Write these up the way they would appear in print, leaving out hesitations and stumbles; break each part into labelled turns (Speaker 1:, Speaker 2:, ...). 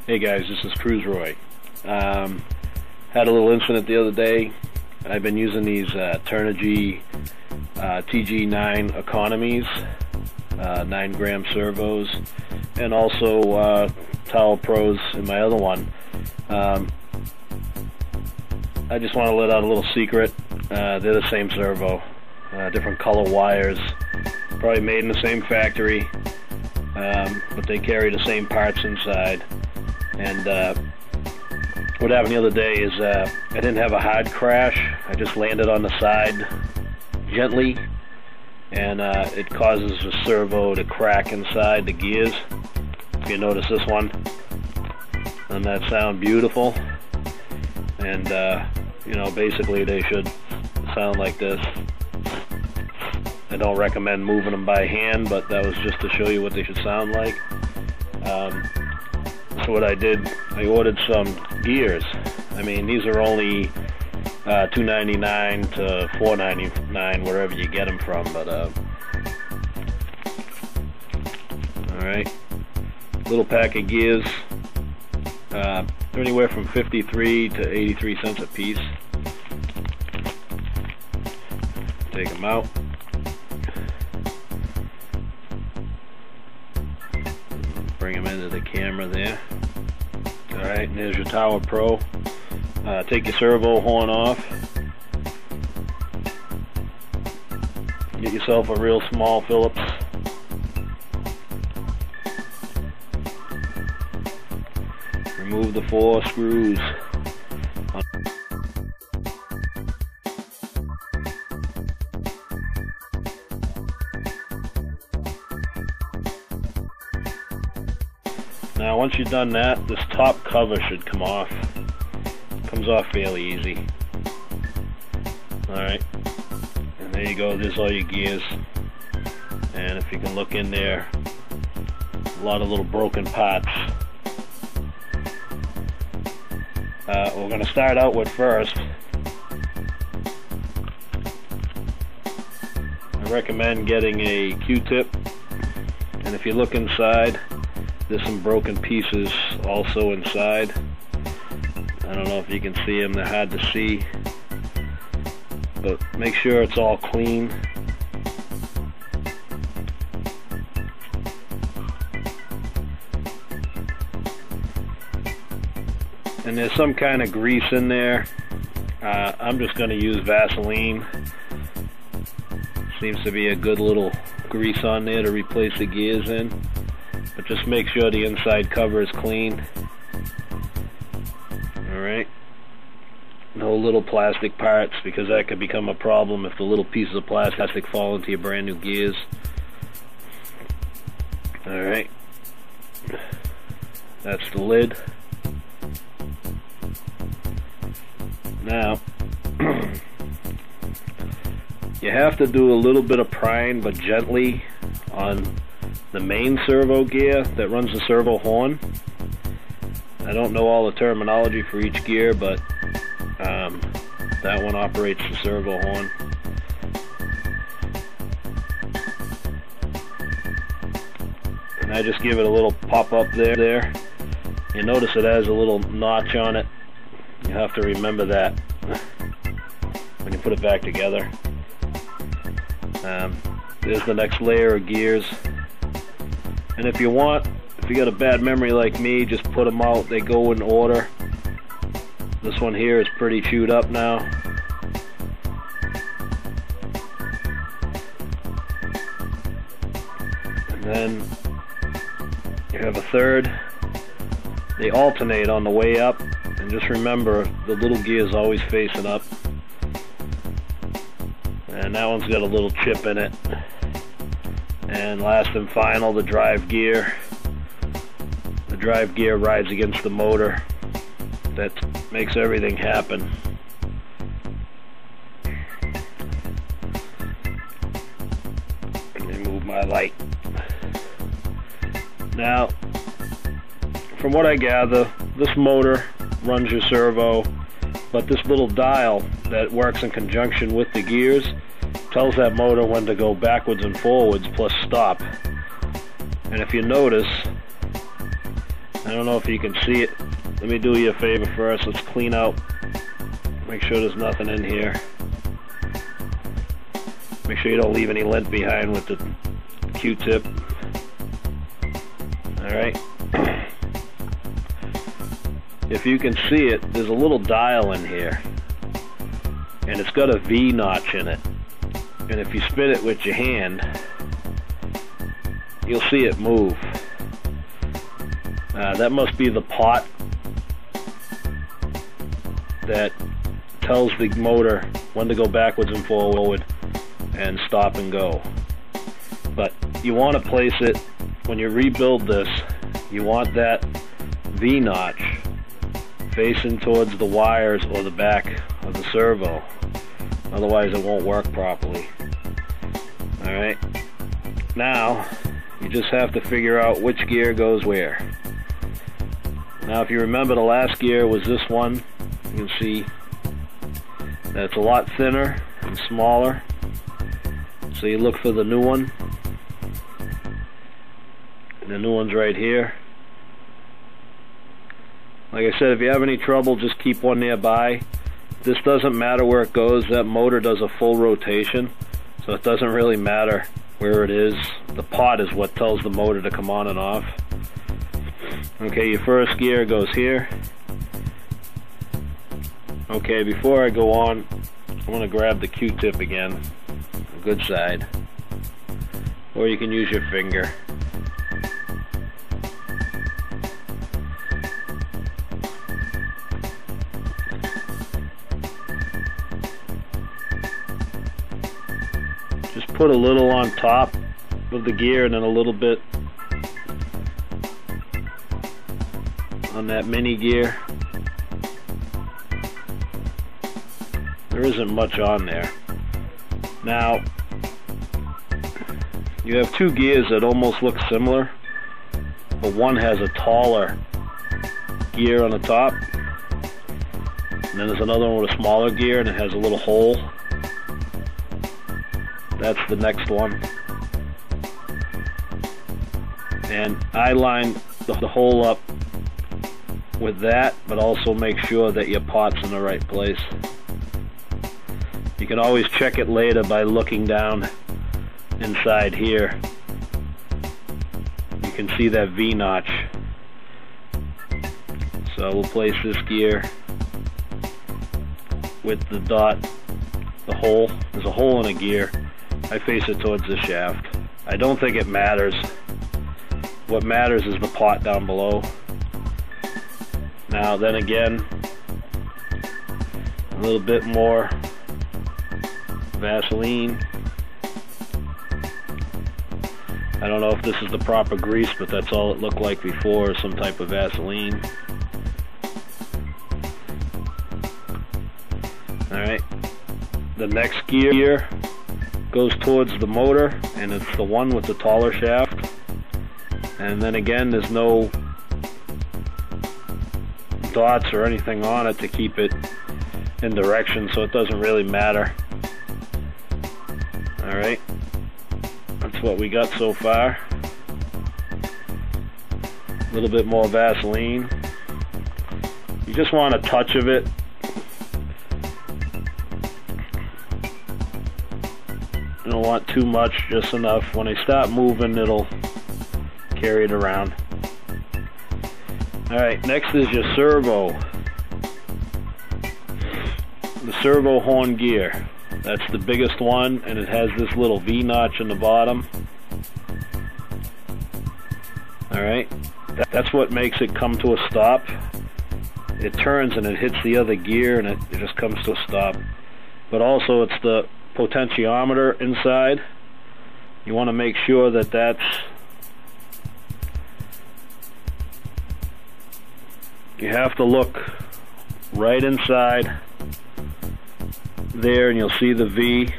Speaker 1: Hey guys, this is Cruise Roy. Had a little incident the other day. I've been using these Turnigy TG9 economies, 9-gram servos, and also Tower Pros in my other one. I just want to let out a little secret. They're the same servo, different color wires, probably made in the same factory, but they carry the same parts inside. And what happened the other day is I didn't have a hard crash. I just landed on the side gently, and it causes the servo to crack inside the gears. If you notice this one, doesn't that sound beautiful? And you know, basically they should sound like this. I don't recommend moving them by hand, but that was just to show you what they should sound like. So what I did, I ordered some gears. I mean, these are only $2.99 to $4.99, wherever you get them from. But all right, little pack of gears. They're anywhere from 53 to 83 cents a piece. Take them out. Bring them into the camera there. Alright, and there's your Tower Pro. Take your servo horn off. Get yourself a real small Phillips. Remove the 4 screws. Now once you've done that, this top cover should come off. Comes off fairly easy. Alright, and there you go, there's all your gears. And if you can look in there, a lot of little broken parts. We're going to start out with first. I recommend getting a Q-tip, and if you look inside, there's some broken pieces also inside. I don't know if you can see them, they're hard to see. But make sure it's all clean. And there's some kind of grease in there. I'm just going to use Vaseline. Seems to be a good little grease on there to replace the gears in. But just make sure the inside cover is clean. Alright. No little plastic parts, because that could become a problem if the little pieces of plastic fall into your brand new gears. Alright. That's the lid. Now, you have to do a little bit of prying, but gently, on the main servo gear that runs the servo horn. I don't know all the terminology for each gear, but that one operates the servo horn. And I just give it a little pop up there. You notice it has a little notch on it. You have to remember that when you put it back together. There's the next layer of gears. And if you want, if you got a bad memory like me, just put them out. They go in order. This one here is pretty chewed up now. And then you have a third. They alternate on the way up. And just remember, the little gear is always facing up. And that one's got a little chip in it. And last and final, the drive gear. The drive gear rides against the motor. That makes everything happen. Let me move my light. Now, from what I gather, this motor runs your servo, but this little dial that works in conjunction with the gears tells that motor when to go backwards and forwards plus stop. And if you notice, I don't know if you can see it. Let me do you a favor first. Let's clean out. Make sure there's nothing in here. Make sure you don't leave any lint behind with the Q-tip. Alright. If you can see it, there's a little dial in here. And it's got a V notch in it. And if you spin it with your hand, you'll see it move. That must be the pot that tells the motor when to go backwards and forward and stop and go. But you want to place it, when you rebuild this, you want that V notch facing towards the wires or the back of the servo. Otherwise it won't work properly. Alright, now you just have to figure out which gear goes where. Now if you remember, the last gear was this one. You can see that it's a lot thinner and smaller. So you look for the new one. And the new one's right here. Like I said, if you have any trouble, just keep one nearby. This doesn't matter where it goes. That motor does a full rotation, so it doesn't really matter where it is. The pot is what tells the motor to come on and off. Okay, your first gear goes here. Okay, before I go on, I'm going to grab the Q-tip again, a good side, or you can use your finger. Just put a little on top of the gear and then a little bit on that mini gear. There isn't much on there. Now, you have two gears that almost look similar, but one has a taller gear on the top, and then there's another one with a smaller gear and it has a little hole. That's the next one. And I line the hole up with that, but also make sure that your pot's in the right place. You can always check it later by looking down inside here. You can see that V notch. So we'll place this gear with the dot, the hole. There's a hole in a gear. I face it towards the shaft. I don't think it matters. What matters is the pot down below. Now then again, a little bit more Vaseline. I don't know if this is the proper grease, but that's all it looked like before, some type of Vaseline. Alright, the next gear goes towards the motor, and it's the one with the taller shaft. And then again, there's no dots or anything on it to keep it in direction, so it doesn't really matter. Alright, that's what we got so far. A little bit more Vaseline. You just want a touch of it. You don't want too much, just enough. When they start moving, it'll carry it around. Alright, next is your servo. The servo horn gear. That's the biggest one, and it has this little V notch in the bottom. Alright, that's what makes it come to a stop. It turns and it hits the other gear and it just comes to a stop. But also it's the potentiometer inside. You want to make sure that that's you have to look right inside there and you'll see the V.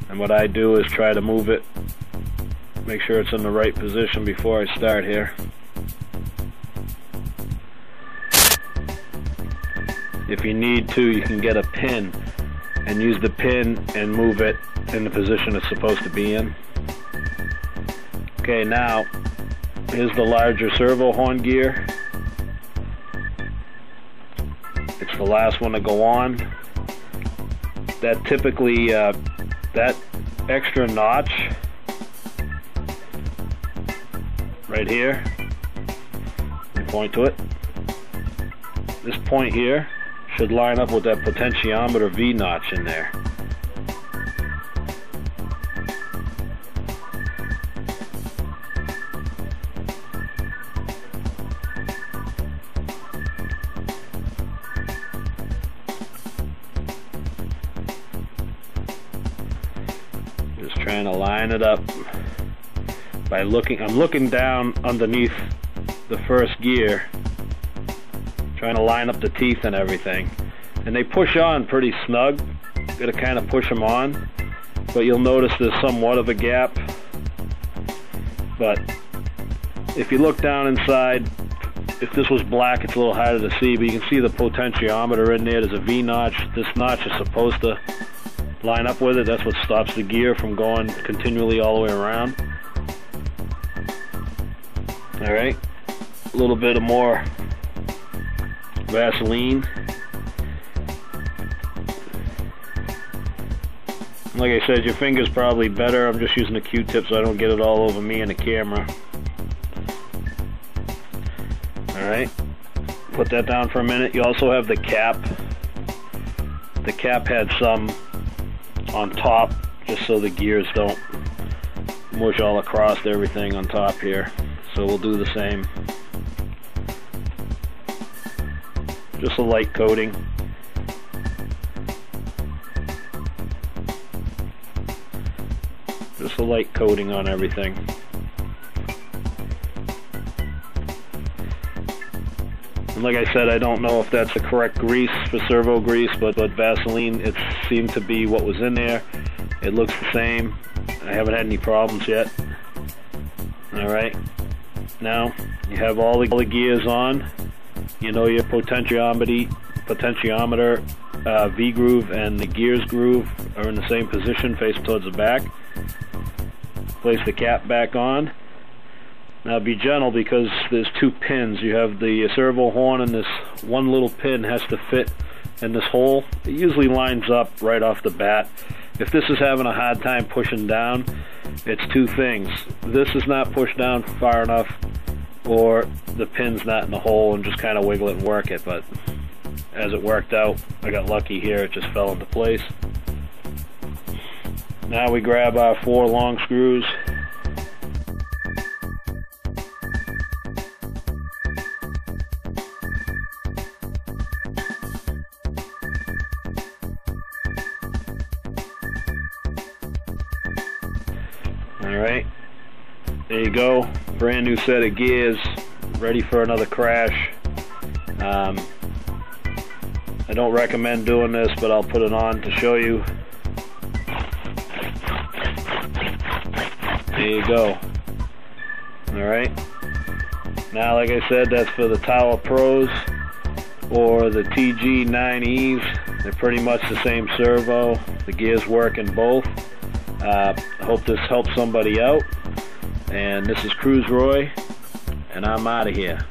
Speaker 1: And what I do is try to move it, make sure it's in the right position before I start here. If you need to, you can get a pin and use the pin and move it in the position it's supposed to be in. Okay, now here's the larger servo horn gear. It's the last one to go on. That typically, that extra notch right here, let me point to it. This point here should line up with that potentiometer V notch in there. Just trying to line it up by looking. I'm looking down underneath the first gear, trying to line up the teeth and everything. And they push on pretty snug. Gotta kind of push them on, but you'll notice there's somewhat of a gap. But if you look down inside, if this was black, it's a little harder to see, but you can see the potentiometer in there. There's a V notch. This notch is supposed to line up with it. That's what stops the gear from going continually all the way around. Alright, a little bit of more Vaseline. Like I said, your finger's probably better. I'm just using a Q-tip so I don't get it all over me and the camera. Alright, put that down for a minute. You also have the cap. The cap had some on top, just so the gears don't mush all across everything on top here. So we'll do the same. Just a light coating. Just a light coating on everything. And like I said, I don't know if that's the correct grease for servo grease, but Vaseline, it seemed to be what was in there. It looks the same. I haven't had any problems yet. Alright, now you have all the gears on. You know your potentiometer, V groove and the gears groove are in the same position, face towards the back. Place the cap back on. Now be gentle because there's two pins. You have the servo horn and this one little pin has to fit in this hole. It usually lines up right off the bat. If this is having a hard time pushing down, it's two things. This is not pushed down far enough, or the pin's not in the hole, and just kind of wiggle it and work it. But as it worked out, I got lucky here, it just fell into place. Now we grab our 4 long screws. Alright, there you go, brand new set of gears, ready for another crash. I don't recommend doing this, but I'll put it on to show you. There you go. Alright, now like I said, that's for the Tower Pros or the TG9Es. They're pretty much the same servo. The gears work in both. I hope this helps somebody out. And this is Cruise Roy, and I'm out of here.